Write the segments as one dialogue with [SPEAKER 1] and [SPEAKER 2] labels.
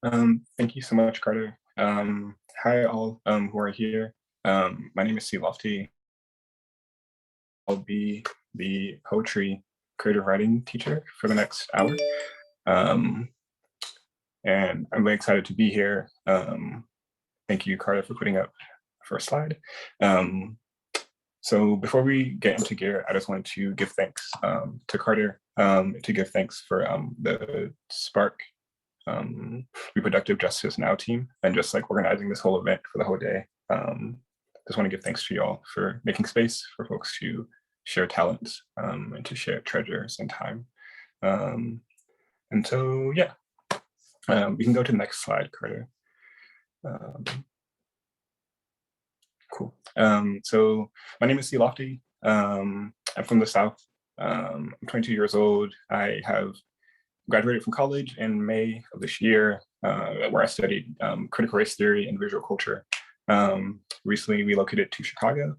[SPEAKER 1] Thank you so much, Carter. Hi, all who are here. My name is C. Lofty. I'll be the poetry creative writing teacher for the next hour. And I'm very excited to be here. Thank you, Carter, for putting up the first slide. So before we get into gear, I just wanted to give thanks to Carter, to give thanks for the Spark Reproductive Justice Now team, and just like organizing this whole event for the whole day. Just want to give thanks to y'all for making space for folks to share talents and to share treasures and time. And so, yeah, we can go to the next slide, Carter. Cool. So my name is C. Lofty. I'm from the South. I'm 22 years old. I have graduated from college in May of this year, where I studied critical race theory and visual culture. Recently relocated to Chicago,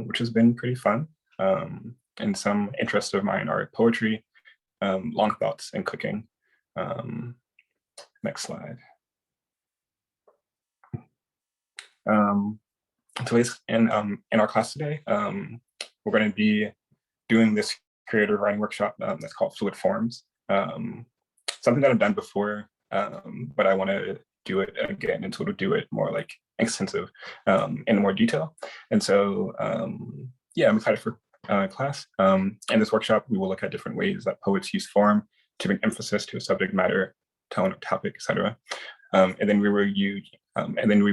[SPEAKER 1] which has been pretty fun. And some interests of mine are poetry, long thoughts, and cooking. Next slide. So in our class today, we're going to be doing this creative writing workshop that's called Fluid Forms. Something that I've done before, but I want to do it again and sort of do it more like extensive in more detail. And so, yeah, I'm excited for class. In this workshop, we will look at different ways that poets use form to bring emphasis to a subject matter, tone, or topic, etc. And then we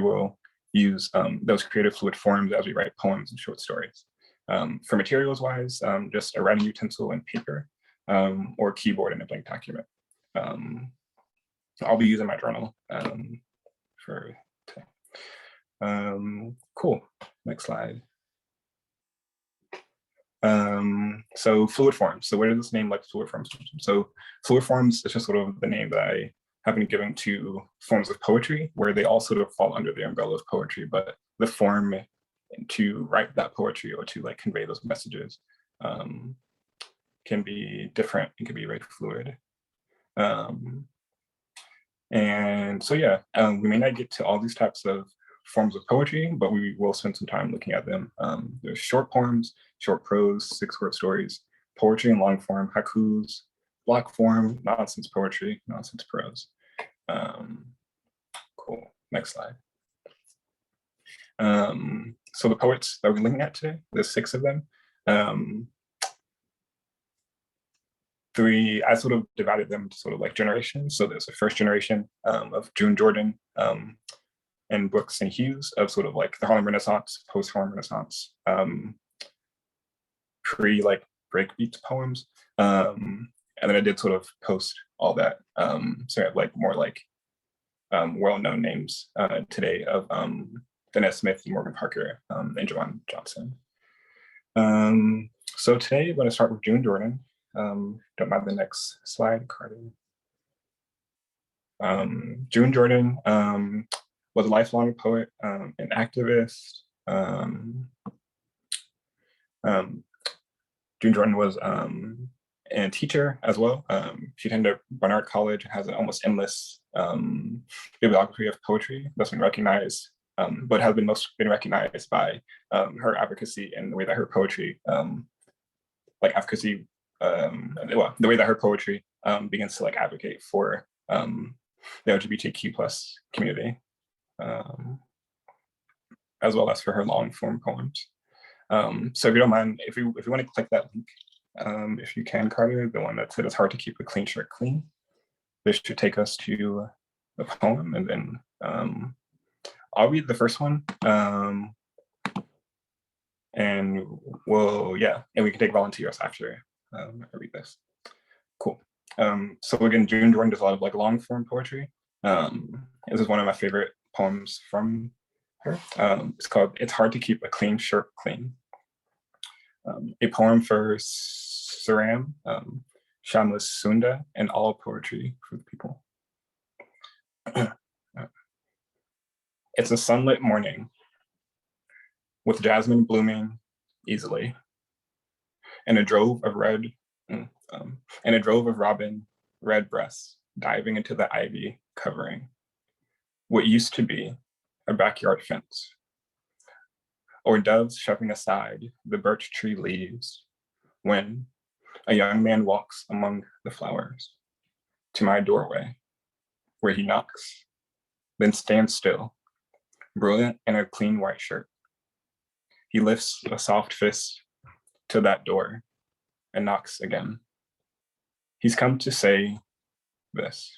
[SPEAKER 1] will use those creative fluid forms as we write poems and short stories. For materials wise, just a writing utensil and paper, or keyboard and a blank document. I'll be using my journal for today. Cool, next slide. So fluid forms. So where does this name like fluid forms come from? So fluid forms is just sort of the name that I have been giving to forms of poetry, where they all sort of fall under the umbrella of poetry, but the form to write that poetry or to like convey those messages can be different. It can be very fluid. And so, yeah, we may not get to all these types of forms of poetry, but we will spend some time looking at them. There's short poems, short prose, 6-word stories, poetry in long form, haikus, block form, nonsense poetry, nonsense prose. Cool, next slide. So the poets that we're looking at today, there's 6 of them. I sort of divided them into sort of like generations. So there's the first generation of June Jordan and Brooks and Hughes of sort of like the Harlem Renaissance, post-Harlem Renaissance, pre-like breakbeat poems. And then I did sort of post all that. So I have like more like well-known names today of Danez Smith, Morgan Parker, and Javon Johnson. So today I'm going to start with June Jordan. Don't mind the next slide, Carter. June Jordan was a lifelong poet, an activist. June Jordan was a teacher as well. She attended Barnard College and has an almost endless bibliography of poetry that's been recognized, but has been most been recognized by her advocacy and the way that her poetry, the way that her poetry begins to like advocate for the LGBTQ plus community, as well as for her long form poems. So if you don't mind, if you want to click that link, if you can, Carter, the one that said it's hard to keep a clean shirt clean, this should take us to the poem, and then I'll read the first one, and we can take volunteers after I read this. Cool. So again, June Jordan does a lot of like long form poetry. This is one of my favorite poems from her. It's called "It's Hard to Keep a Clean Shirt Clean." A poem for Saram, Shamlas Sunda, and all poetry for the people. It's a sunlit morning with jasmine blooming easily, and a drove of robin red breasts diving into the ivy covering what used to be a backyard fence, or doves shoving aside the birch tree leaves when a young man walks among the flowers to my doorway, where he knocks, then stands still, brilliant in a clean white shirt. He lifts a soft fist to that door and knocks again. He's come to say this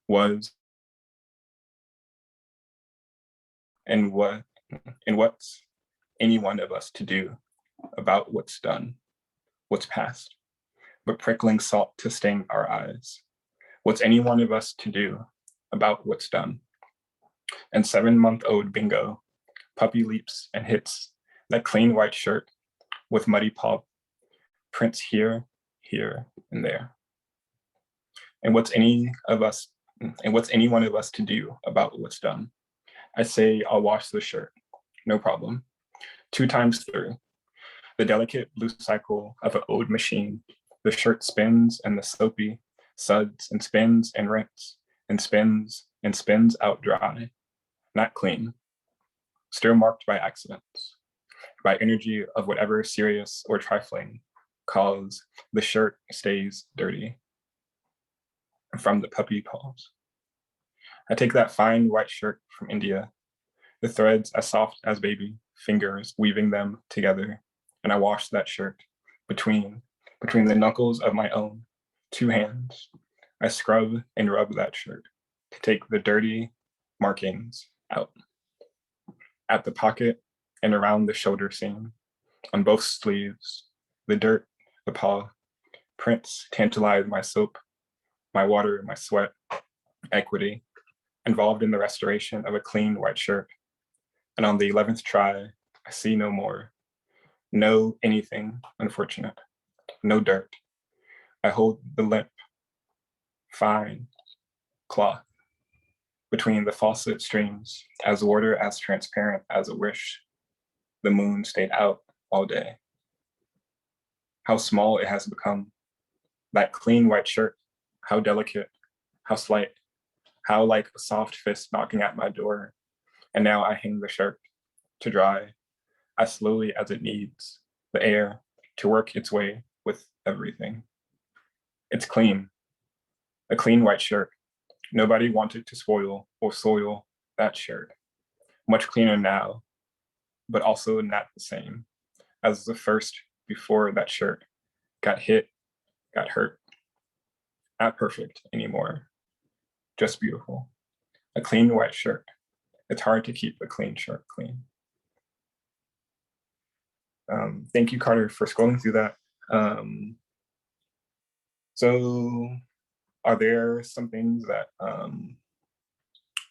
[SPEAKER 1] was and what's any one of us to do about what's done, what's past, but prickling salt to sting our eyes. What's any one of us to do about what's done? And 7-month-old Bingo, puppy leaps and hits that clean white shirt with muddy paw prints here, here, and there. And what's any one of us to do about what's done? I say I'll wash the shirt, no problem. 2 times through, the delicate blue cycle of an old machine, the shirt spins and the soapy suds and spins and rinse and spins out dry, not clean, still marked by accidents, by energy of whatever serious or trifling cause the shirt stays dirty from the puppy paws. I take that fine white shirt from India, the threads as soft as baby fingers weaving them together, and I wash that shirt between the knuckles of my own 2 hands. I scrub and rub that shirt to take the dirty markings out. At the pocket and around the shoulder seam, on both sleeves, the dirt, the paw prints tantalize my soap, my water, my sweat, equity, involved in the restoration of a clean white shirt. And on the 11th try, I see no more, no anything unfortunate, no dirt. I hold the limp, fine cloth between the faucet streams, as water as transparent as a wish. The moon stayed out all day. How small it has become. That clean white shirt, how delicate, how slight, how like a soft fist knocking at my door. And now I hang the shirt to dry as slowly as it needs the air to work its way with everything. It's clean, a clean white shirt. Nobody wanted to spoil or soil that shirt. Much cleaner now, but also not the same as the first before that shirt got hit, got hurt. Not perfect anymore, just beautiful. A clean white shirt. It's hard to keep a clean shirt clean. Thank you, Carter, for scrolling through that. So are there some things that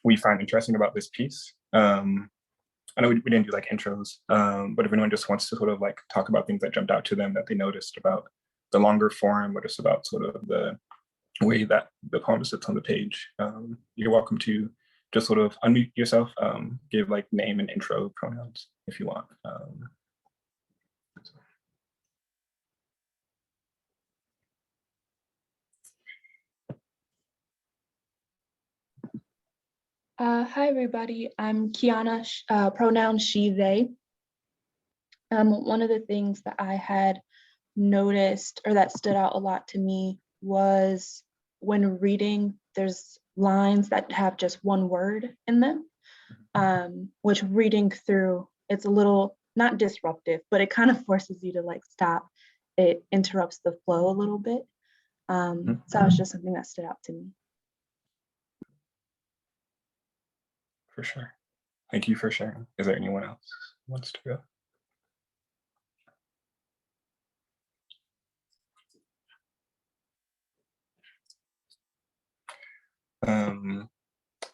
[SPEAKER 1] we find interesting about this piece? I know we didn't do like intros, but if anyone just wants to sort of like talk about things that jumped out to them that they noticed about the longer form, or just about sort of the way that the poem sits on the page, you're welcome to just sort of unmute yourself, give like name and intro pronouns if you want.
[SPEAKER 2] Hi, everybody. I'm Kiana, pronoun she, they. One of the things that I had noticed, or that stood out a lot to me, was when reading, there's lines that have just one word in them, which reading through, it's a little, not disruptive, but it kind of forces you to like stop. It interrupts the flow a little bit. So that was just something that stood out to me.
[SPEAKER 1] For sure. Thank you for sharing. Is there anyone else who wants to go?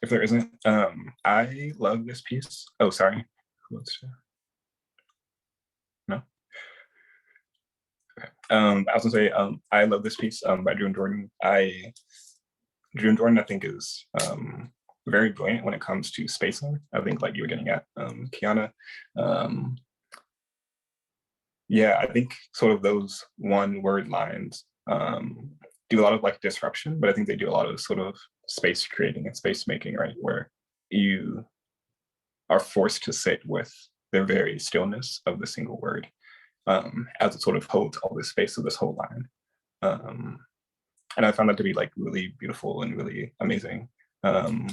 [SPEAKER 1] If there isn't, I love this piece. Oh, sorry. Who wants to? No? Okay. I was gonna say, I love this piece by Drew and Jordan. Drew and Jordan, I think, is very brilliant when it comes to spacing. I think like you were getting at, Kiana. Yeah, I think sort of those one word lines do a lot of like disruption, but I think they do a lot of sort of space creating and space making, right? Where you are forced to sit with the very stillness of the single word, as it sort of holds all this space of this whole line. And I found that to be like really beautiful and really amazing. June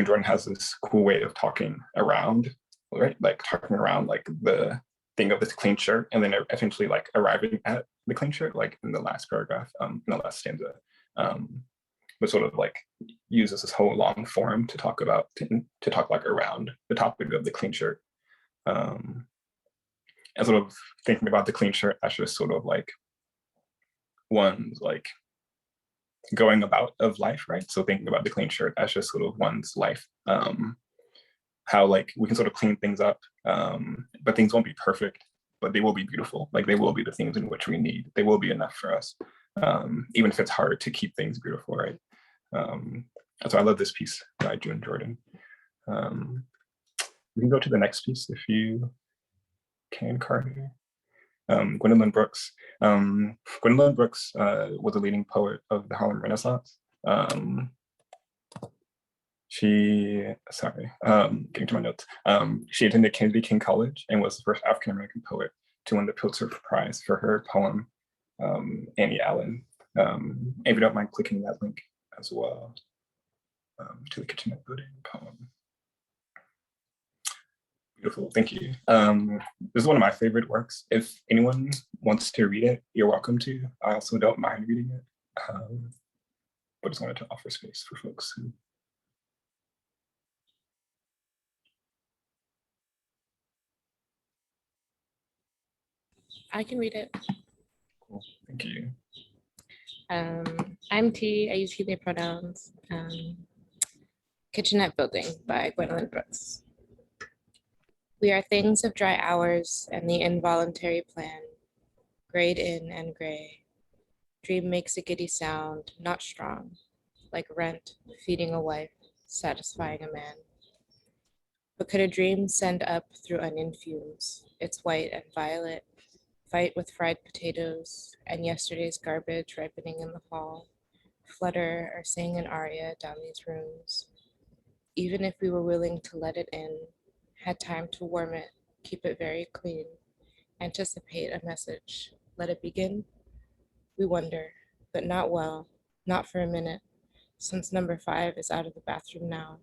[SPEAKER 1] Jordan has this cool way of talking around, right? Like talking around like the thing of this clean shirt, and then eventually like arriving at the clean shirt, like in the last paragraph, in the last stanza. But sort of like uses this whole long form to talk about, to talk like around the topic of the clean shirt. And sort of thinking about the clean shirt as just sort of like one's like going about of life, right? So thinking about the clean shirt as just sort of one's life. How like we can sort of clean things up, but things won't be perfect, but they will be beautiful. Like they will be the things in which we need. They will be enough for us, even if it's hard to keep things beautiful, right? So I love this piece by June Jordan. We can go to the next piece if you can, Carter. Gwendolyn Brooks. Gwendolyn Brooks was a leading poet of the Harlem Renaissance. Getting to my notes. She attended Kennedy King College and was the first African-American poet to win the Pulitzer Prize for her poem, Annie Allen. And if you don't mind clicking that link as well, to the Kitchenette Building poem. Beautiful, thank you. This is one of my favorite works. If anyone wants to read it, you're welcome to. I also don't mind reading it, but just wanted to offer space for folks who.
[SPEAKER 3] I can read it.
[SPEAKER 1] Cool, thank you.
[SPEAKER 3] I'm T, I use he, they pronouns. Kitchenette Building by Gwendolyn Brooks. We are things of dry hours and the involuntary plan, grayed in and gray. Dream makes a giddy sound, not strong, like rent, feeding a wife, satisfying a man. But could a dream send up through onion fumes, its white and violet, fight with fried potatoes and yesterday's garbage ripening in the hall, flutter or sing an aria down these rooms? Even if we were willing to let it in, had time to warm it, keep it very clean, anticipate a message, let it begin? We wonder, but not well, not for a minute. Since number 5 is out of the bathroom now,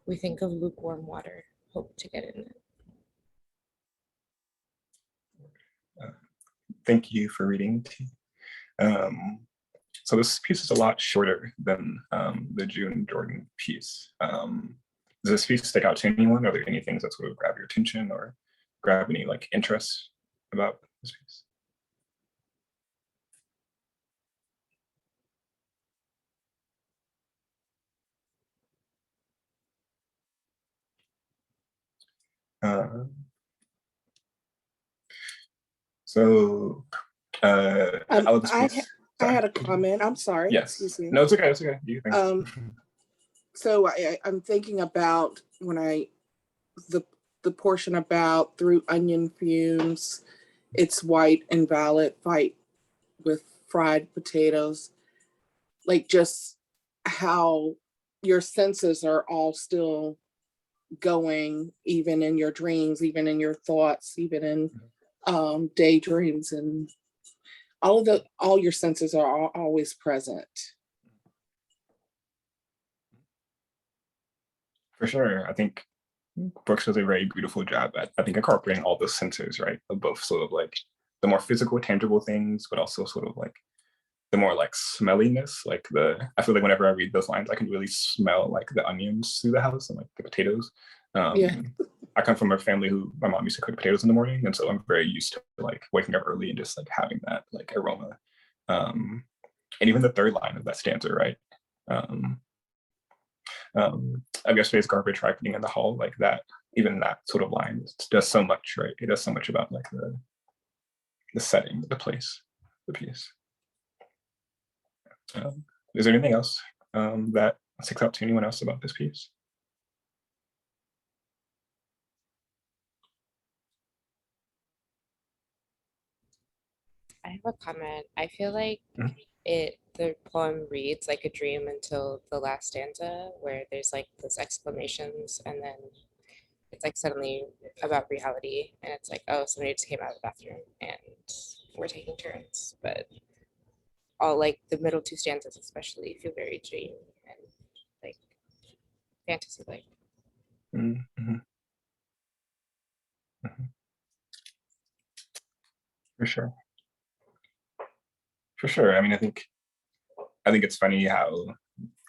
[SPEAKER 3] we think of lukewarm water, hope to get in it.
[SPEAKER 1] Thank you for reading. So this piece is a lot shorter than the June Jordan piece. Does this piece stick out to anyone? Are there any things that sort of grab your attention or grab any like interest about this piece?
[SPEAKER 4] I had a comment. I'm sorry.
[SPEAKER 1] Yes.
[SPEAKER 4] Excuse me.
[SPEAKER 1] No, it's okay. It's okay. You think?
[SPEAKER 4] So I'm thinking about when the portion about through onion fumes, it's white and violet, fight with fried potatoes, like just how your senses are all still going, even in your dreams, even in your thoughts, even in daydreams, and all your senses are always present.
[SPEAKER 1] For sure. I think Brooks does a very beautiful job at, I think, incorporating all those senses, right? Of both sort of like the more physical, tangible things, but also sort of like the more like smelliness. Like I feel like whenever I read those lines, I can really smell like the onions through the house and like the potatoes.
[SPEAKER 4] Yeah.
[SPEAKER 1] I come from a family who my mom used to cook potatoes in the morning, and so I'm very used to like waking up early and just like having that like aroma. And even the third line of that stanza, right? Of yesterday's garbage ripening in the hall, like that, even that sort of line does so much, right? It does so much about like the setting, the place, the piece. Is there anything else that sticks out to anyone else about this piece?
[SPEAKER 3] I have a comment. I feel like the poem reads like a dream until the last stanza, where there's like those exclamations, and then it's like suddenly about reality, and it's like, oh, somebody just came out of the bathroom and we're taking turns. But all like the middle two stanzas especially feel very dreamy and like fantasy like.
[SPEAKER 1] Mm-hmm. Mm-hmm. For sure. For sure. I mean, I think it's funny how,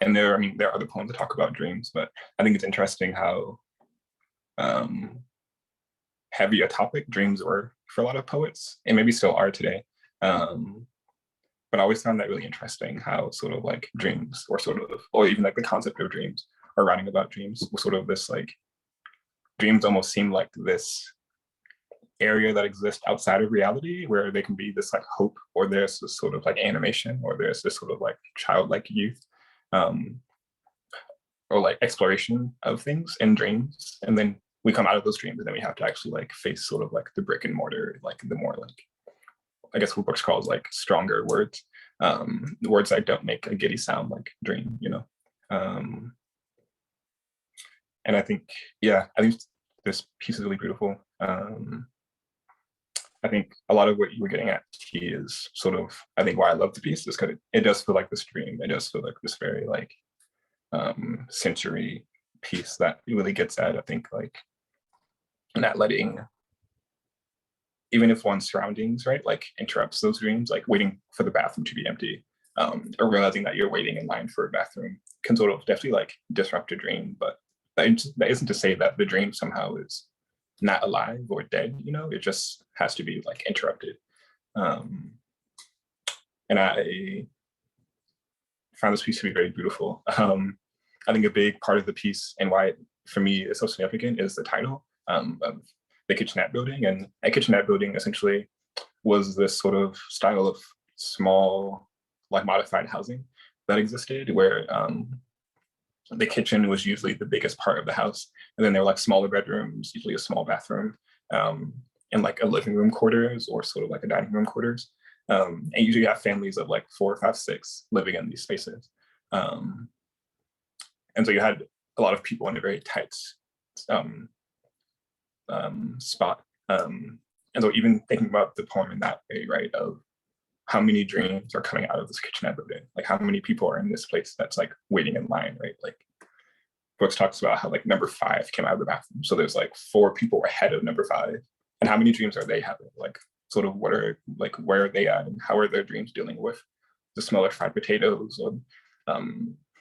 [SPEAKER 1] and there are other poems that talk about dreams, but I think it's interesting how heavy a topic dreams were for a lot of poets, and maybe still are today. But I always found that really interesting, how sort of like dreams, or even like the concept of dreams, or writing about dreams, was sort of this like, dreams almost seem like this area that exists outside of reality, where they can be this like hope, or there's this sort of like animation, or there's this sort of like childlike youth, or like exploration of things in dreams. And then we come out of those dreams, and then we have to actually like face sort of like the brick and mortar, like the more like, I guess what Brooks calls like stronger words, words that don't make a giddy sound like dream, you know? And I think this piece is really beautiful. I think a lot of what you were getting at is sort of, I think why I love the piece is because it does feel like this dream. It does feel like this very like sensory piece that really gets at, I think, like, not letting, even if one's surroundings, right, like interrupts those dreams, like waiting for the bathroom to be empty, or realizing that you're waiting in line for a bathroom can sort of definitely like disrupt a dream. But that isn't to say that the dream somehow is not alive or dead, you know, it just has to be like interrupted. And I found this piece to be very beautiful. I think a big part of the piece, and why it, for me, is so significant, is the title of the kitchenette building. And a kitchenette building essentially was this sort of style of small, like modified housing that existed, where the kitchen was usually the biggest part of the house. And then there were like smaller bedrooms, usually a small bathroom, and like a living room quarters, or sort of like a dining room quarters. And usually you have families of like 4, 5, 6 living in these spaces. And so you had a lot of people in a very tight spot. And so even thinking about the poem in that way, right, of how many dreams are coming out of this kitchenette building, like how many people are in this place that's like waiting in line, right? Like Brooks talks about how like number 5 came out of the bathroom. So there's like 4 people ahead of number 5. And how many dreams are they having? Like sort of what are, like, where are they at, and how are their dreams dealing with the smell of fried potatoes, or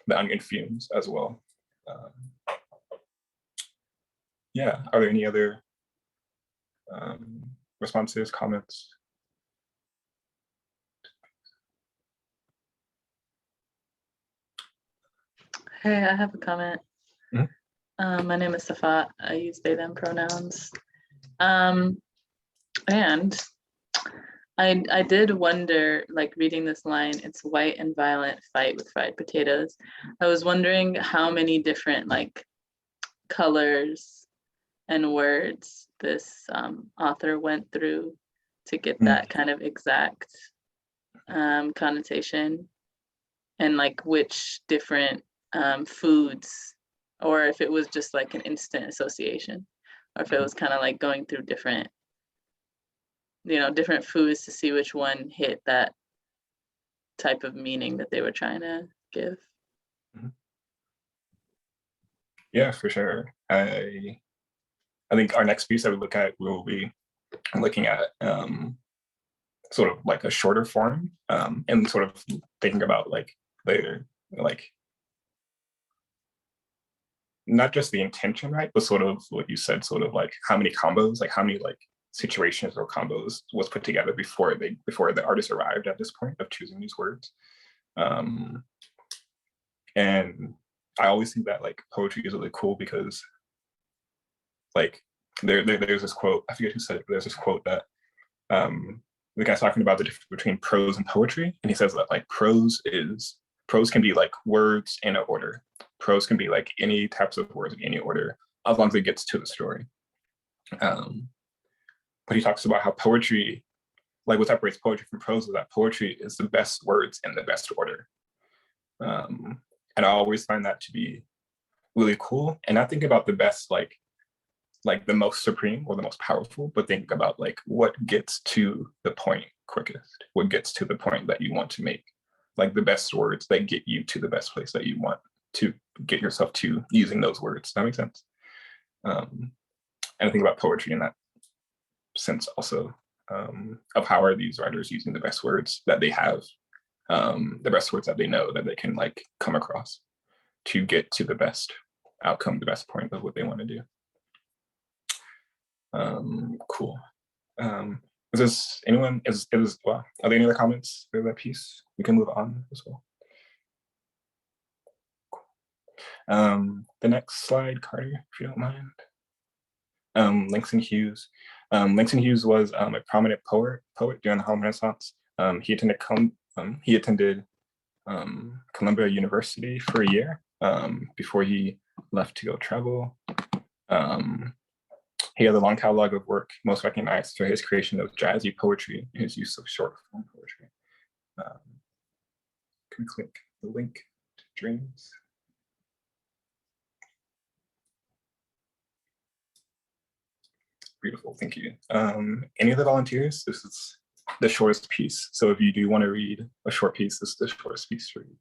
[SPEAKER 1] the onion fumes as well. Yeah, are there any other responses, comments?
[SPEAKER 5] Hey, I have a comment.
[SPEAKER 1] Mhm.
[SPEAKER 5] My name is Safat. I use they, them pronouns. And I did wonder, like reading this line, it's white and violent fight with fried potatoes. I was wondering how many different like colors and words this author went through to get that kind of exact connotation, and like which different foods, or if it was just like an instant association, or if it was kind of like going through different, you know, different foods to see which one hit that type of meaning that they were trying to give.
[SPEAKER 1] Yeah, for sure. I think our next piece that we look at, we will be looking at sort of like a shorter form, and sort of thinking about like the, like, not just the intention, right, but sort of what you said, sort of like how many combos, like how many like situations or combos was put together before the artist arrived at this point of choosing these words. And I always think that like poetry is really cool, because like there's this quote, I forget who said it, but there's this quote that the guy's talking about the difference between prose and poetry, and he says that like prose can be like words in an order. Prose can be like any types of words in any order, as long as it gets to the story. But he talks about how poetry, like what separates poetry from prose is that poetry is the best words in the best order. And I always find that to be really cool. And I think about the best, like the most supreme or the most powerful, but think about like what gets to the point quickest, what gets to the point that you want to make, like the best words that get you to the best place that you want to get yourself to using those words. Does that make sense? And I think about poetry in that sense also, of how are these writers using the best words that they have, the best words that they know that they can like come across to get to the best outcome, the best point of what they want to do. Cool. Is this anyone, well, are there any other comments for that piece? We can move on as well. Cool. The next slide, Carter, if you don't mind. Langston Hughes. Langston Hughes was a prominent poet during the Harlem Renaissance. He attended Columbia University for a year before he left to go travel. He has a long catalog of work, most recognized for his creation of jazzy poetry and his use of short form poetry. Can click the link to Dreams. Beautiful, thank you. Any other volunteers? This is the shortest piece. So if you do want to read a short piece, this is the shortest piece to read.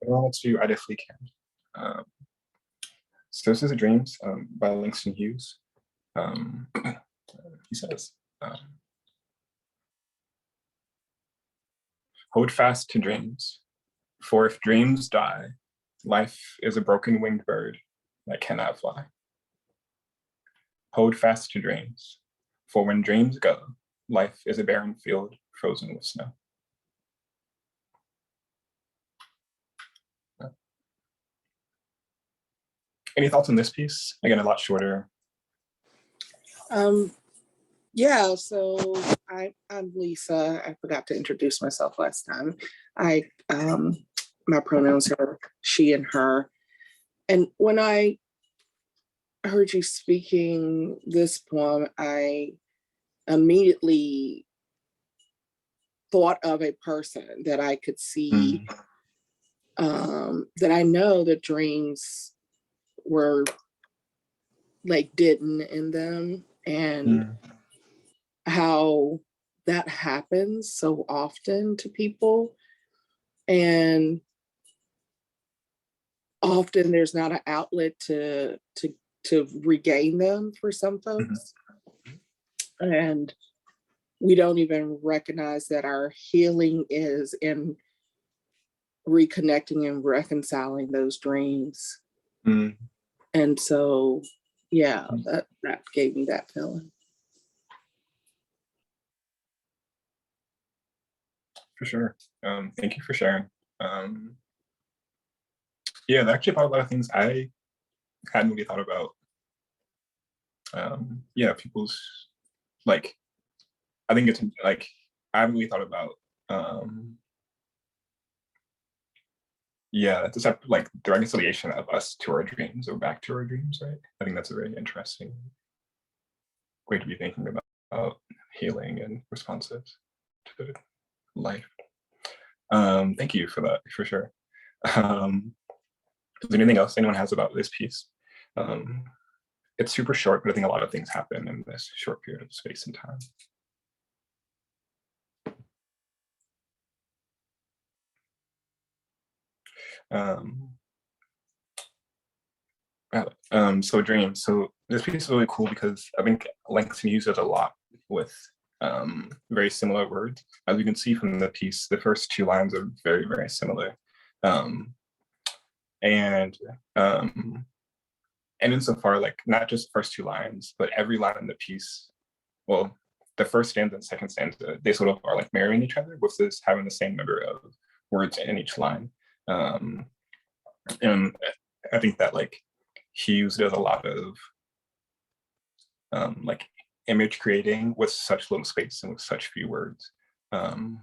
[SPEAKER 1] Everyone wants to, I definitely can. So this is Dreams by Langston Hughes. He says, hold fast to dreams, for if dreams die, life is a broken winged bird that cannot fly. Hold fast to dreams, for when dreams go, life is a barren field frozen with snow. Any thoughts on this piece? Again, a lot shorter.
[SPEAKER 4] Yeah, so I'm Lisa. I forgot to introduce myself last time. My pronouns are she and her. And when I heard you speaking this poem, I immediately thought of a person that I could see, that I know that dreams were like didn't in them, and how that happens so often to people, and often there's not an outlet to regain them for some folks. And we don't even recognize that our healing is in reconnecting and reconciling those dreams. And so, yeah, that gave me that feeling.
[SPEAKER 1] For sure. Thank you for sharing. Yeah, that actually brought a lot of things I hadn't really thought about. Yeah, people's, like, I think it's like, I haven't really thought about, yeah, it's like the reconciliation of us to our dreams or back to our dreams, right? I think that's a very interesting way to be thinking about healing and responses to life. Thank you for that, for sure. Is there anything else anyone has about this piece? It's super short, but I think a lot of things happen in this short period of space and time. So Dreams. So this piece is really cool because I think Langston uses a lot with very similar words. As you can see from the piece, the first two lines are very, very similar. And insofar, like not just the first two lines, but every line in the piece, well, the first stanza and second stanza, they sort of are like marrying each other with this having the same number of words in each line. And I think that like Hughes does a lot of like image creating with such little space and with such few words. And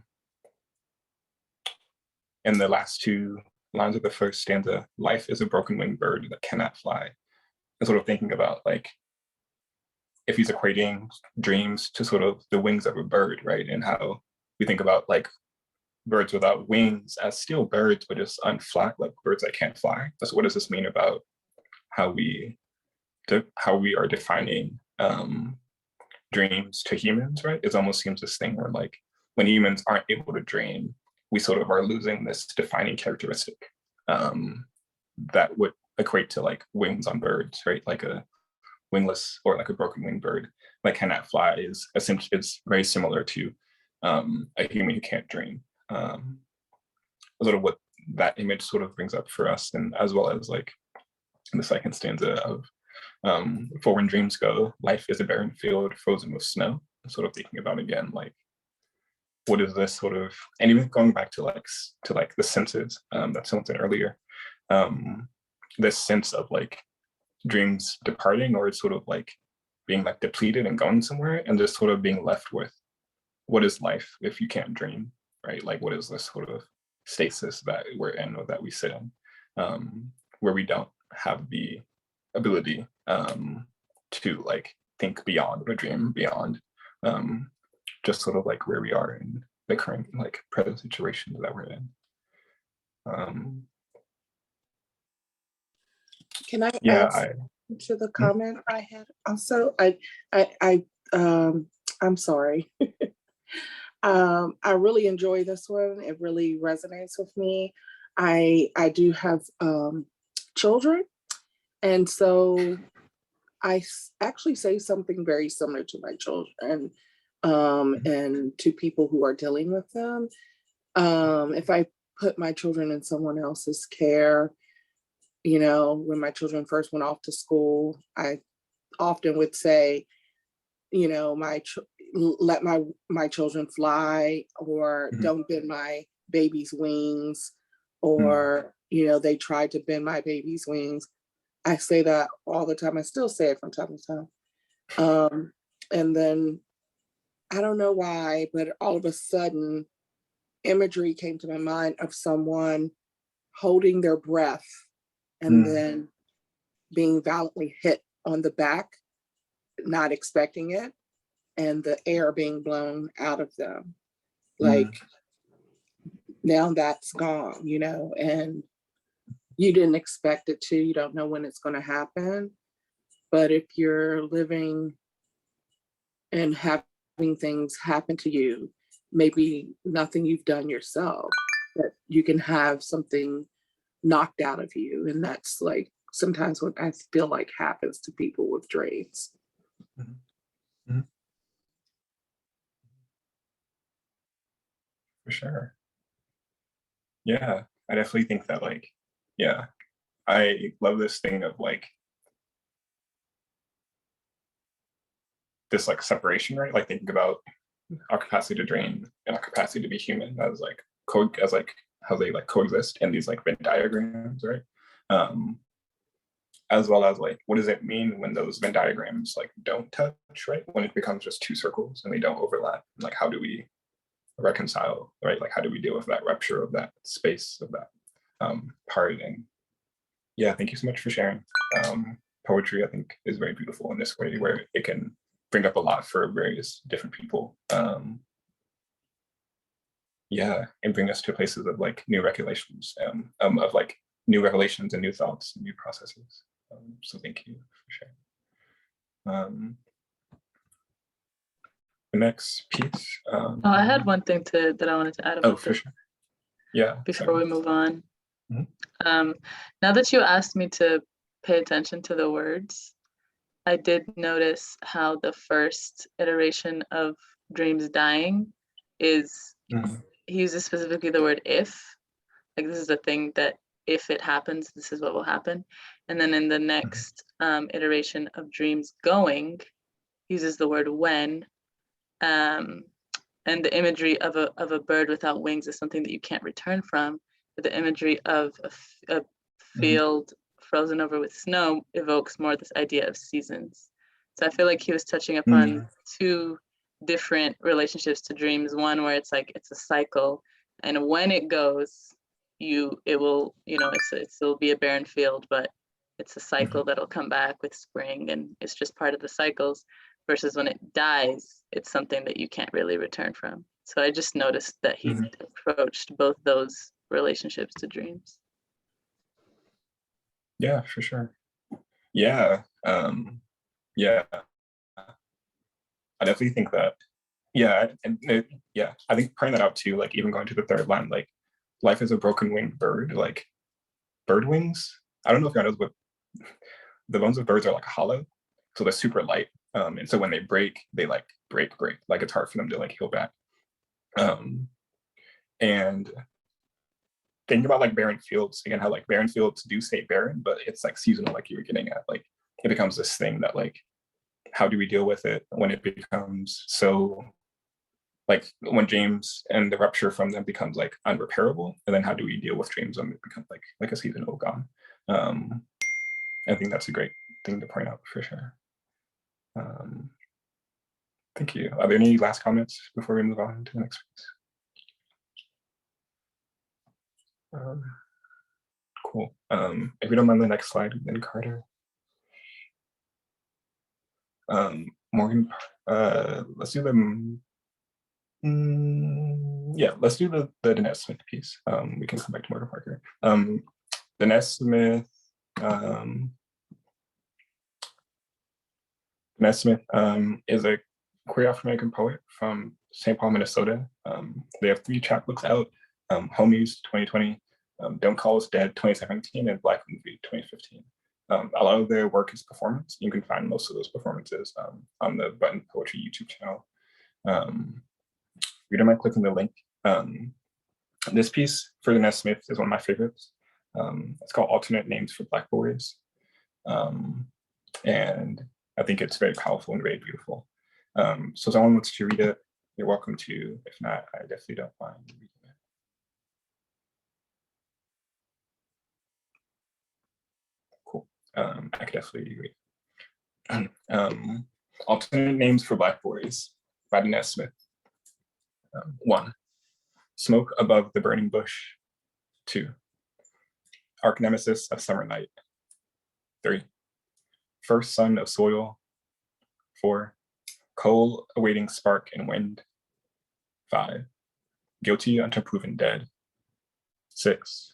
[SPEAKER 1] the last two lines of the first stanza, life is a broken winged bird that cannot fly. And sort of thinking about like, if he's equating dreams to sort of the wings of a bird, right? And how we think about like birds without wings as still birds, but just unflat, like birds that can't fly. So what does this mean about how we are defining dreams to humans, right? It almost seems this thing where like when humans aren't able to dream, we sort of are losing this defining characteristic that would equate to like wings on birds, right? Like a wingless or like a broken winged bird that cannot fly is essentially, it's very similar to a human who can't dream. A little what that image sort of brings up for us, and as well as like in the second stanza of for when dreams go, life is a barren field frozen with snow. I'm sort of thinking about again, like what is this sort of, and even going back to like the senses that someone said earlier, this sense of like dreams departing, or it's sort of like being like depleted and going somewhere, and just sort of being left with what is life if you can't dream, right? Like what is this sort of stasis that we're in or that we sit in, where we don't have the ability to like think beyond or dream beyond just sort of like where we are in the current like present situation that we're in.
[SPEAKER 4] Can I
[SPEAKER 1] Yeah,
[SPEAKER 4] add to the comment I had also? I'm sorry. I really enjoy this one. It really resonates with me. I do have children, and so I actually say something very similar to my children and to people who are dealing with them. If I put my children in someone else's care, you know, when my children first went off to school, I often would say, you know, let my children fly, or don't bend my baby's wings, or, you know, they tried to bend my baby's wings. I say that all the time. I still say it from time to time. And then I don't know why, but all of a sudden, imagery came to my mind of someone holding their breath and then being violently hit on the back, not expecting it, and the air being blown out of them. Like, now that's gone, you know, and you didn't expect it to, you don't know when it's going to happen. But if you're living and having things happen to you, maybe nothing you've done yourself, that you can have something knocked out of you. And that's like sometimes what I feel like happens to people with dreams.
[SPEAKER 1] For sure. Yeah, I definitely think that like, yeah, I love this thing of like this like separation, right? Like thinking about our capacity to dream and our capacity to be human as like how they like coexist in these like Venn diagrams, right? As well as like, what does it mean when those Venn diagrams like don't touch, right? When it becomes just two circles and they don't overlap, like how do we reconcile, right? Like how do we deal with that rupture of that space, of that parting? Yeah, thank you so much for sharing. Poetry, I think, is very beautiful in this way, where it can bring up a lot for various different people. Yeah, and bring us to places of like new regulations, of like new revelations and new thoughts, and new processes. So thank you for sharing. The next piece.
[SPEAKER 5] I had one thing that I wanted to add about
[SPEAKER 1] for sure. Yeah.
[SPEAKER 5] Before we move on. Now that you asked me to pay attention to the words, I did notice how the first iteration of dreams dying is, he uses specifically the word if, like this is a thing that if it happens, this is what will happen. And then in the next iteration of dreams going, he uses the word when. And the imagery of a bird without wings is something that you can't return from. But the imagery of a field frozen over with snow evokes more this idea of seasons. So I feel like he was touching upon two different relationships to dreams. One where it's like it's a cycle, and when it goes, it will, it'll be a barren field, but it's a cycle that'll come back with spring, and it's just part of the cycles, versus when it dies, it's something that you can't really return from. So I just noticed that he approached both those relationships to dreams.
[SPEAKER 1] Yeah, for sure. Yeah. Yeah. I definitely think that. Yeah. I think pointing that out too, like even going to the third line, like life is a broken winged bird, like bird wings. I don't know if y'all know, but the bones of birds are like hollow. So they're super light. And so when they break, they like break. Like it's hard for them to like heal back. And thinking about like barren fields, again, how like barren fields do stay barren, but it's like seasonal, like you were getting at. Like it becomes this thing that like, how do we deal with it when it becomes so, like when dreams and the rupture from them becomes like unrepairable, and then how do we deal with dreams when it becomes like a seasonal gone? I think that's a great thing to point out for sure. Thank you. Are there any last comments before we move on to the next piece? Cool. If you don't mind the next slide, then Carter. Morgan, let's do the, yeah, let's do the Danez Smith piece. We can come back to Morgan Parker. Danez Smith, Danez Smith is a queer Afro-American poet from St. Paul, Minnesota. They have 3 chapbooks out: Homies 2020, Don't Call Us Dead 2017, and Black Movie 2015. A lot of their work is performance. You can find most of those performances on the Button Poetry YouTube channel. You don't mind clicking the link. This piece for Danez Smith is one of my favorites. It's called Alternate Names for Black Boys. And I think it's very powerful and very beautiful. So if someone wants to read it, you're welcome to. If not, I definitely don't mind reading it. Cool. I could definitely read. Alternate Names for Black Boys by Danez Smith. 1, Smoke Above the Burning Bush. 2, Arch Nemesis of Summer Night. 3, First Son of Soil. 4, Coal Awaiting Spark and Wind. 5, Guilty Until Proven Dead. 6,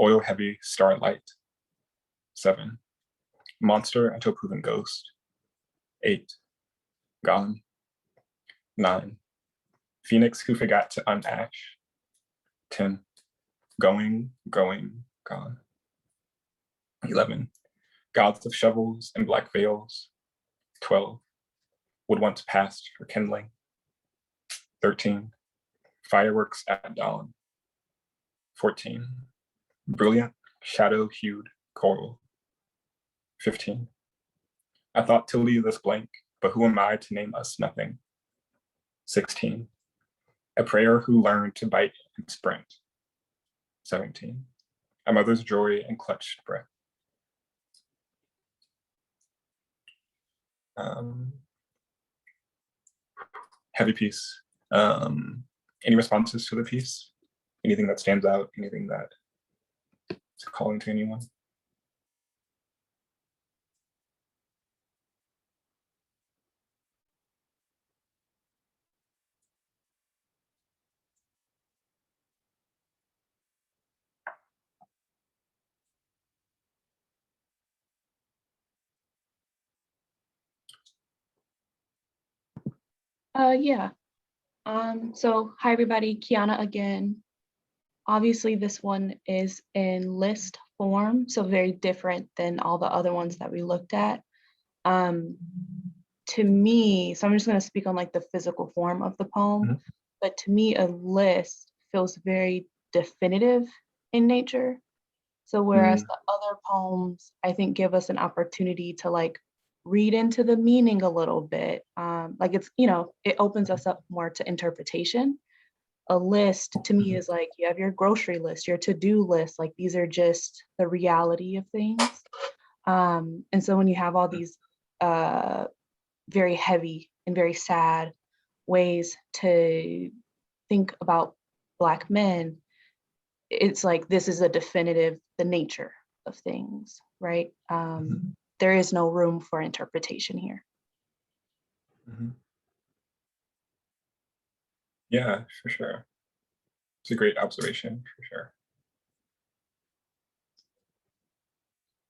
[SPEAKER 1] Oil Heavy Starlight. 7, Monster Until Proven Ghost. 8, Gone. 9, Phoenix Who Forgot to Unash. 10, Going, Gone. 11, Gods of Shovels and Black Veils. 12, Would Once Passed for Kindling. 13, Fireworks at Dawn. 14, Brilliant Shadow-Hued Coral. 15, I thought to leave this blank, but who am I to name us nothing? 16, A Prayer Who Learned to Bite and Sprint. 17, A Mother's Joy and Clutched Breath. Heavy piece. Any responses to the piece? Anything that stands out? Anything that is calling to anyone?
[SPEAKER 2] Yeah. So hi everybody, Kiana again. Obviously this one is in list form, so very different than all the other ones that we looked at. To me, so I'm just going to speak on like the physical form of the poem, but to me a list feels very definitive in nature. So whereas the other poems, I think, give us an opportunity to like read into the meaning a little bit. Like it's, it opens us up more to interpretation. A list to me is like, you have your grocery list, your to-do list, like these are just the reality of things. And so when you have all these very heavy and very sad ways to think about Black men, it's like, this is a definitive, the nature of things, right? There is no room for interpretation here.
[SPEAKER 1] Yeah, for sure. It's a great observation, for sure.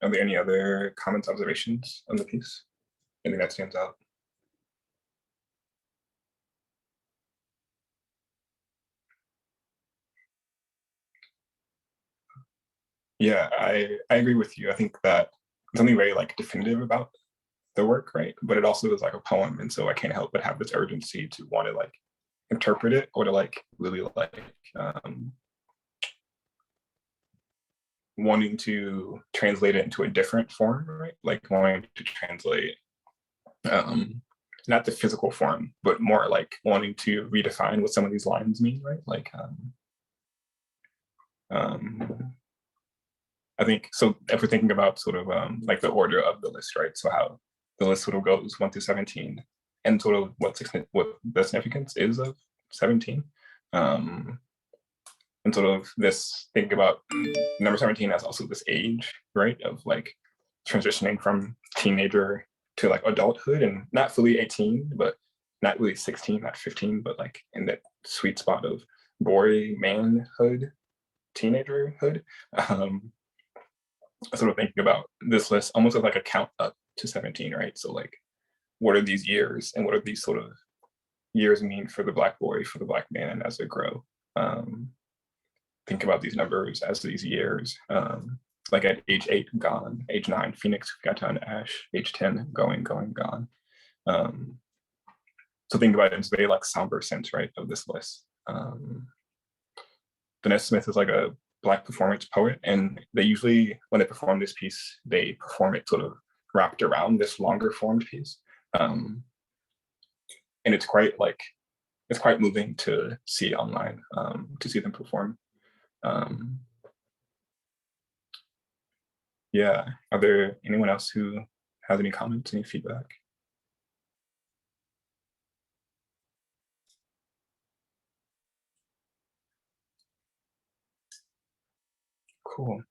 [SPEAKER 1] Are there any other comments, observations on the piece? Anything that stands out? Yeah, I agree with you. I think that something very like definitive about the work, right? But it also is like a poem, and so I can't help but have this urgency to want to like interpret it, or to like really like wanting to translate it into a different form, right? Like wanting to translate not the physical form, but more like wanting to redefine what some of these lines mean, right? Like I think, so if we're thinking about sort of like the order of the list, right? So how the list sort of goes 1 through 17, and sort of what the significance is of 17. And sort of this, think about number 17 as also this age, right? Of like transitioning from teenager to like adulthood, and not fully 18, but not really 16, not 15, but like in that sweet spot of boy manhood, teenagerhood. Sort of thinking about this list almost as like a count up to 17, right? So like, what are these years, and what are these sort of years mean for the Black boy, for the Black man as they grow? Think about these numbers as these years. Like at age 8, gone. Age 9, Phoenix, Gatan, Ash. Age 10, going, gone. So think about it in this very like somber sense, right, of this list. Danez Smith is like a Black performance poet, and they usually, when they perform this piece, they perform it sort of wrapped around this longer formed piece. And it's quite like, it's quite moving to see online, to see them perform. Yeah, are there anyone else who has any comments, any feedback? Cool.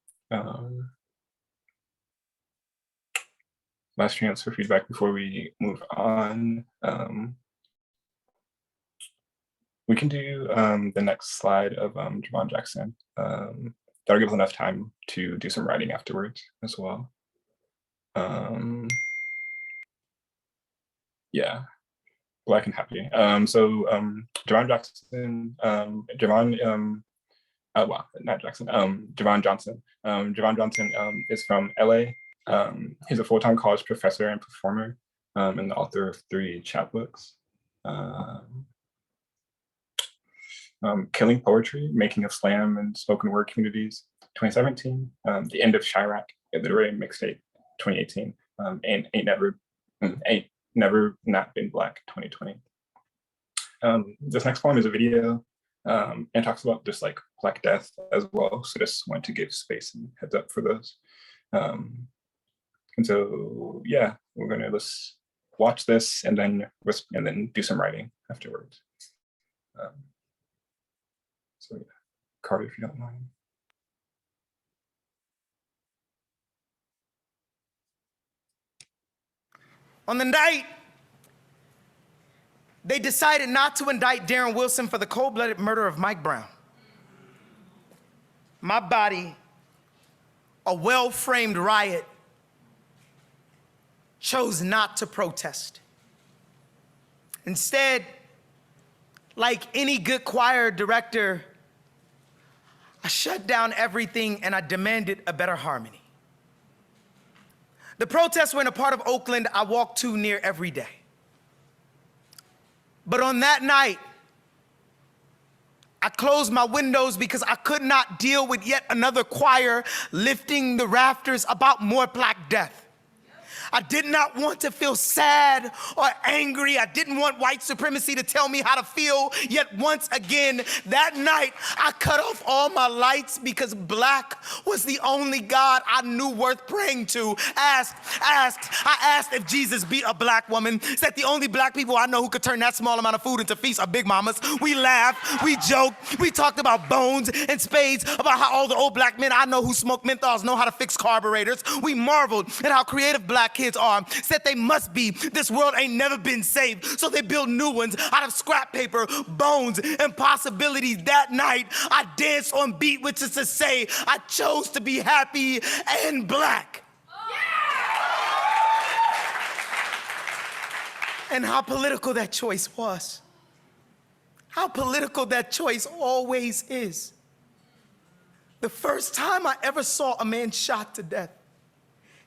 [SPEAKER 1] Last chance for feedback before we move on. We can do the next slide of Javon Jackson. That'll give us enough time to do some writing afterwards as well. Yeah, Black and happy. So Javon Jackson, well, not Jackson, Javon Johnson. Javon Johnson is from LA. He's a full-time college professor and performer, and the author of 3 chapbooks. Killing Poetry, Making of Slam and Spoken Word Communities, 2017. The End of Chirac, a literary mixtape, 2018. And Ain't Never Not Been Black, 2020. This next poem is a video, and talks about just like Black death as well. So just wanted to give space and heads up for those. And so, yeah, we're gonna just watch this and then do some writing afterwards. So yeah, Carter, if you don't mind.
[SPEAKER 6] On the night they decided not to indict Darren Wilson for the cold-blooded murder of Mike Brown, my body, a well-framed riot, chose not to protest. Instead, like any good choir director, I shut down everything and I demanded a better harmony. The protests were in a part of Oakland I walked to near every day. But on that night, I closed my windows because I could not deal with yet another choir lifting the rafters about more Black death. I did not want to feel sad or angry. I didn't want white supremacy to tell me how to feel. Yet once again, that night, I cut off all my lights because black was the only God I knew worth praying to. I asked if Jesus beat a black woman. Said the only black people I know who could turn that small amount of food into feasts are big mamas. We laughed, we joked, we talked about bones and spades, about how all the old black men I know who smoke menthols know how to fix carburetors. We marveled at how creative black kids are. Said they must be. This world ain't never been saved. So they build new ones out of scrap paper, bones, and possibilities. That night, I danced on beat, which is to say, I chose to be happy and black. And how political that choice was. How political that choice always is. The first time I ever saw a man shot to death,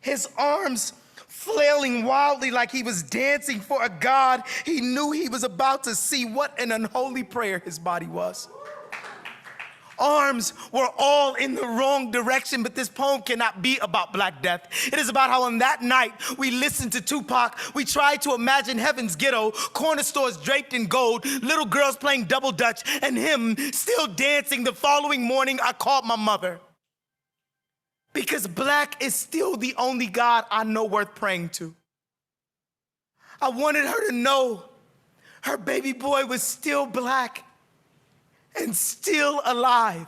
[SPEAKER 6] his arms flailing wildly like he was dancing for a God he knew he was about to see. What an unholy prayer his body was. Arms were all in the wrong direction, but this poem cannot be about Black death. It is about how on that night we listened to Tupac, we tried to imagine heaven's ghetto, corner stores draped in gold, little girls playing double dutch, and him still dancing. The following morning, I called my mother. Because Black is still the only God I know worth praying to. I wanted her to know her baby boy was still Black and still alive.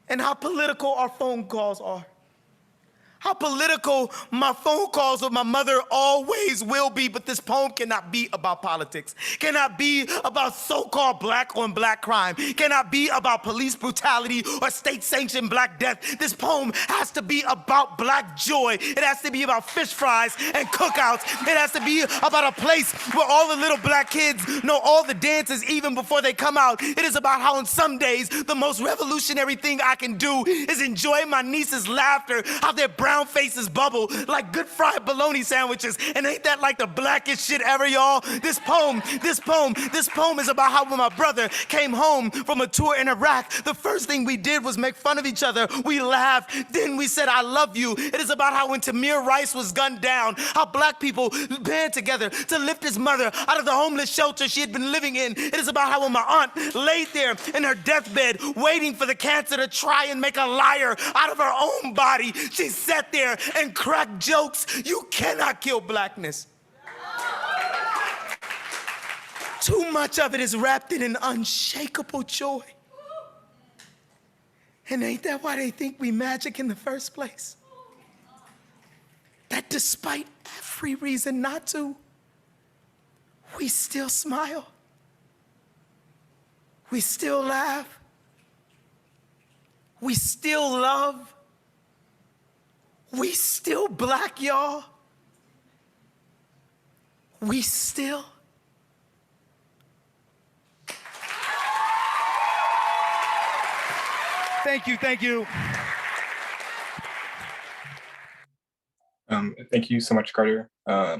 [SPEAKER 6] And how political our phone calls are. How political my phone calls with my mother always will be, but this poem cannot be about politics, cannot be about so-called Black on Black crime, cannot be about police brutality or state-sanctioned Black death. This poem has to be about Black joy. It has to be about fish fries and cookouts. It has to be about a place where all the little Black kids know all the dances even before they come out. It is about how on some days, the most revolutionary thing I can do is enjoy my niece's laughter, how their brown faces bubble like good fried bologna sandwiches. And ain't that like the blackest shit ever, y'all? This poem is about how when my brother came home from a tour in Iraq, the first thing we did was make fun of each other. We laughed, then we said, I love you. It is about how when Tamir Rice was gunned down, how Black people band together to lift his mother out of the homeless shelter she had been living in. It is about how when my aunt laid there in her deathbed, waiting for the cancer to try and make a liar out of her own body, she sat there and cracked jokes. You cannot kill Blackness. Too much of it is wrapped in an unshakable joy. And ain't that why they think we magic in the first place? That despite every reason not to, we still smile. We still laugh. We still love. We still Black, y'all. We still. Thank you, thank you.
[SPEAKER 1] Thank you so much, Carter. That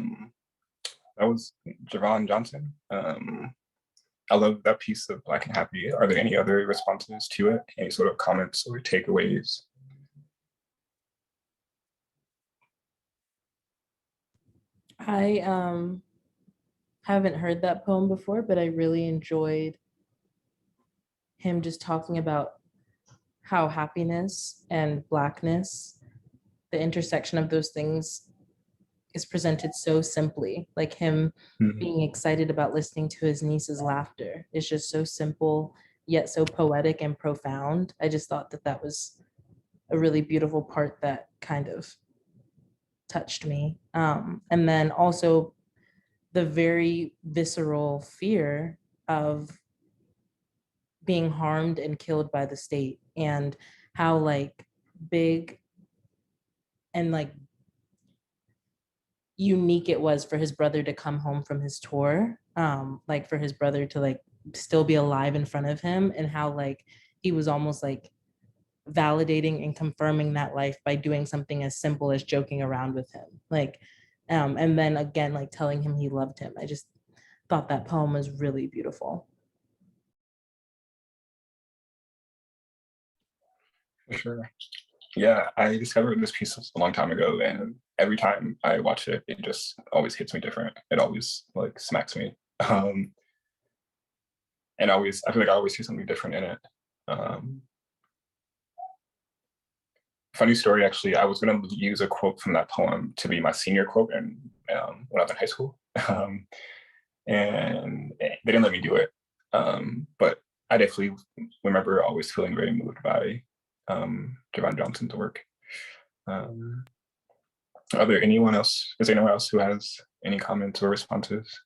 [SPEAKER 1] was Javon Johnson. I love that piece of Black and Happy. Are there any other responses to it? Any sort of comments or takeaways?
[SPEAKER 7] I haven't heard that poem before, but I really enjoyed him just talking about how happiness and Blackness, the intersection of those things, is presented so simply. Like him being excited about listening to his niece's laughter is just so simple, yet so poetic and profound. I just thought that that was a really beautiful part that kind of touched me. And then also the very visceral fear of being harmed and killed by the state, and how like big and like unique it was for his brother to come home from his tour, like for his brother to like still be alive in front of him, and how like he was almost like validating and confirming that life by doing something as simple as joking around with him, like and then again like telling him he loved him. I just thought that poem was really beautiful.
[SPEAKER 1] For sure. Yeah, I discovered this piece a long time ago, and every time I watch it, it just always hits me different. It always like smacks me. And always, I feel like I always see something different in it. Um, Funny story, actually, I was going to use a quote from that poem to be my senior quote and when I was in high school. And they didn't let me do it. But I definitely remember always feeling very moved by Javon Johnson's work. Are there anyone else? Is there anyone else who has any comments or responses?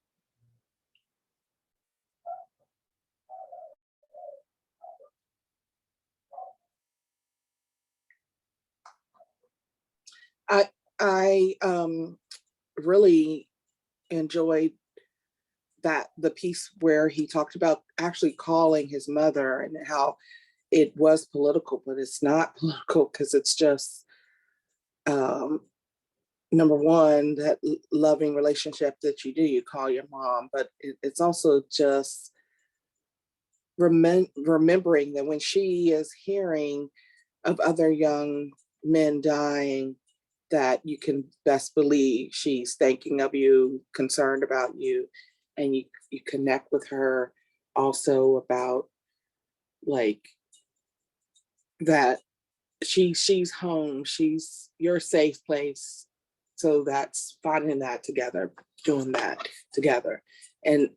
[SPEAKER 4] I really enjoyed that the piece where he talked about actually calling his mother and how it was political, but it's not political because it's just number one, that loving relationship that you do, you call your mom, but it's also just remembering that when she is hearing of other young men dying, that you can best believe she's thinking of you, concerned about you, and you connect with her also about like that she's home, she's your safe place. So that's finding that together, doing that together. And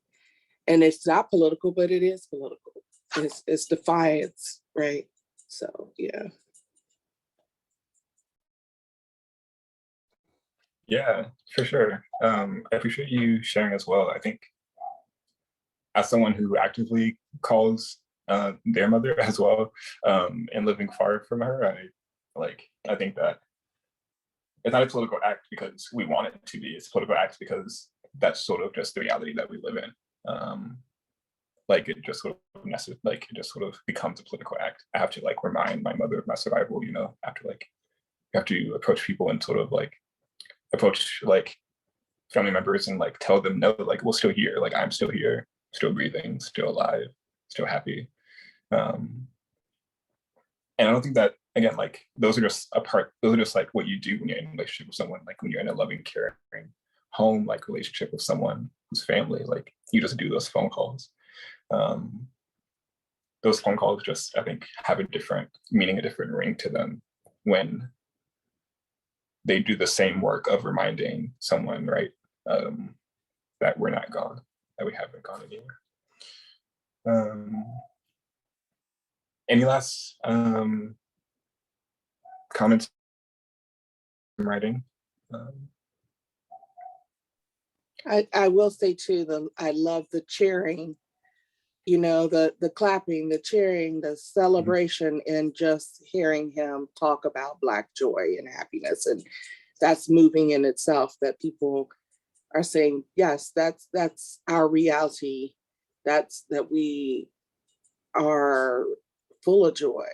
[SPEAKER 4] it's not political, but it is political. It's defiance, right? So yeah.
[SPEAKER 1] Yeah, for sure. I appreciate you sharing as well. I think as someone who actively calls their mother as well, and living far from her, I think that it's not a political act because we want it to be. It's a political act because that's sort of just the reality that we live in. It just sort of it just sort of becomes a political act. I have to like remind my mother of my survival, you know, after like you have to approach people and sort of like approach like family members and like tell them no, like we're still here, like I'm still here, still breathing, still alive, still happy. And I don't think that, again, like those are just like what you do when you're in a relationship with someone, like when you're in a loving, caring home like relationship with someone who's family, like you just do those phone calls. Those phone calls just, I think, have a different meaning, a different ring to them when they do the same work of reminding someone, right, that we're not gone, that we haven't gone anywhere. Any last comments on writing?
[SPEAKER 4] I will say too, I love the cheering, you know, the clapping, the cheering, the celebration, and just hearing him talk about Black joy and happiness. And that's moving in itself, that people are saying, yes, that's our reality. That we are full of joy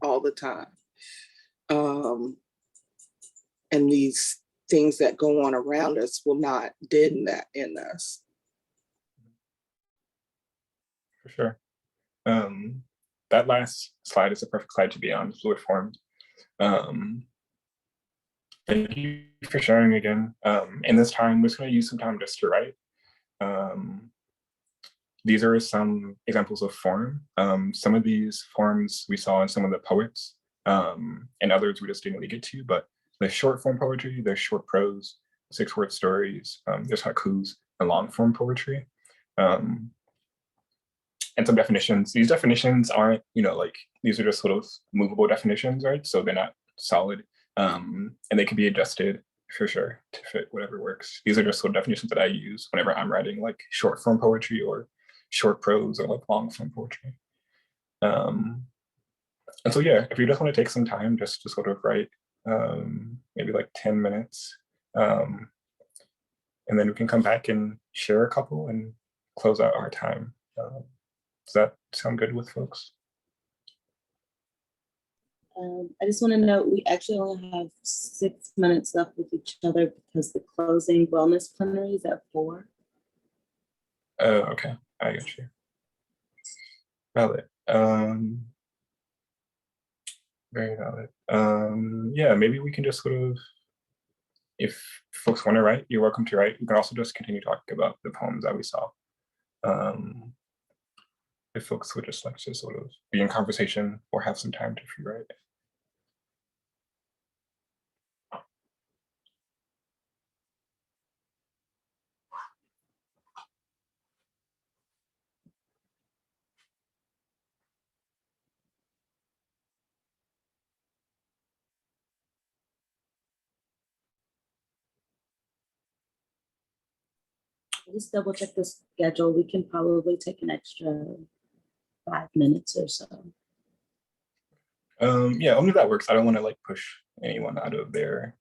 [SPEAKER 4] all the time. And these things that go on around us will not deaden that in us.
[SPEAKER 1] For sure. That last slide is a perfect slide to be on, fluid forms. Thank you for sharing again. In this time, we're just going to use some time just to write. These are some examples of form. Some of these forms we saw in some of the poets, and others we just didn't really get to, but there's short form poetry, there's short prose, 6-word stories, there's haikus, and long form poetry. And some definitions. These definitions aren't, you know, like, these are just sort of movable definitions, right? So they're not solid, and they can be adjusted for sure to fit whatever works. These are just sort of definitions that I use whenever I'm writing like short form poetry or short prose or like long form poetry. And so, yeah, if you just want to take some time just to sort of write, maybe like 10 minutes, and then we can come back and share a couple and close out our time. Does that sound good with folks?
[SPEAKER 8] I just want to note we actually only have 6 minutes left with each other because the closing wellness plenary is at 4.
[SPEAKER 1] Oh, okay, I got you. Valid. Very valid. Yeah, maybe we can just sort of, if folks want to write, you're welcome to write. You can also just continue talking about the poems that we saw. If folks would just like to sort of be in conversation or have some time to free write.
[SPEAKER 8] Just double check the schedule. We can probably take an extra 5 minutes or so.
[SPEAKER 1] Yeah, only that works. I don't want to like push anyone out of their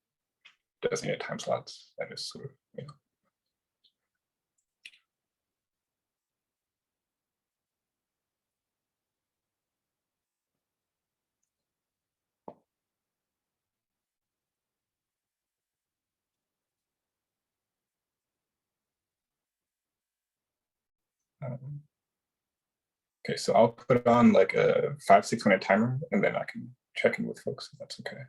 [SPEAKER 1] designated time slots. I just sort of, you know. Okay, so I'll put on like a 5-6 minute timer and then I can check in with folks if that's okay.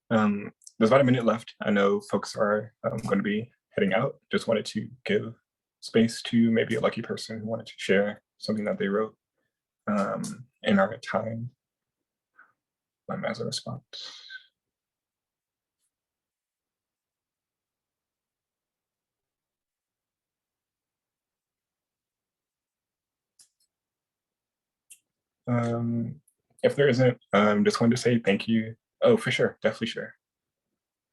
[SPEAKER 1] There's about a minute left. I know folks are going to be heading out. Just wanted to give space to maybe a lucky person who wanted to share something that they wrote in our time as a response. If there isn't, just wanted to say thank you. Oh, for sure, definitely sure.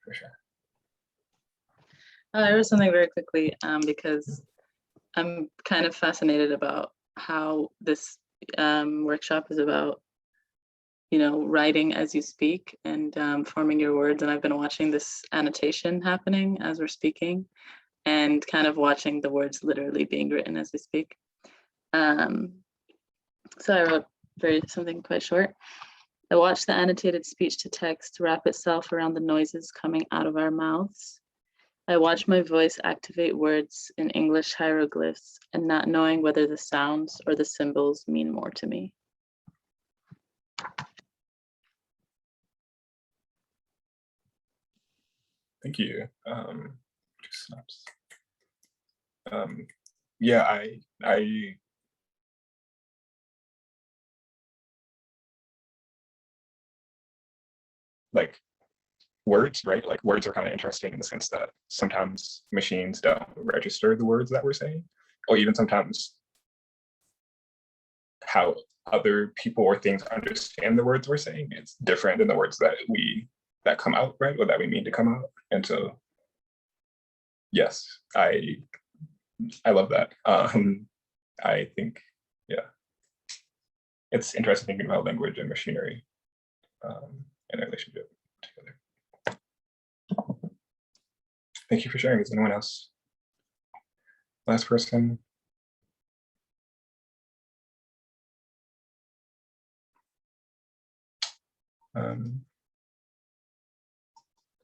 [SPEAKER 1] For sure.
[SPEAKER 5] I wrote something very quickly because I'm kind of fascinated about how this workshop is about, you know, writing as you speak and forming your words. And I've been watching this annotation happening as we're speaking and kind of watching the words literally being written as we speak. So I wrote something quite short. I watched the annotated speech to text wrap itself around the noises coming out of our mouths. I watched my voice activate words in English hieroglyphs and not knowing whether the sounds or the symbols mean more to me.
[SPEAKER 1] Thank you. Yeah, I like words, right? Like words are kind of interesting in the sense that sometimes machines don't register the words that we're saying, or even sometimes how other people or things understand the words we're saying is different than the words that come out, right? Or that we mean to come out. And so, yes, I love that. I think, yeah, it's interesting thinking about language and machinery and their relationship together. Thank you for sharing. Is anyone else? Last person.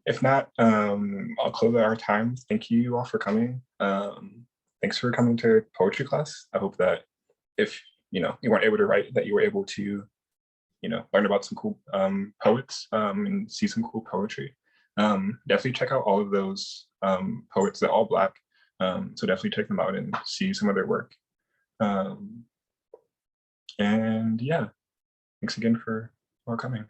[SPEAKER 1] If not, I'll close out our time. Thank you all for coming. Thanks for coming to poetry class. I hope that if you weren't able to write, that you were able to learn about some cool poets and see some cool poetry. Definitely check out all of those poets. They're all Black, so definitely check them out and see some of their work. And yeah, thanks again for coming.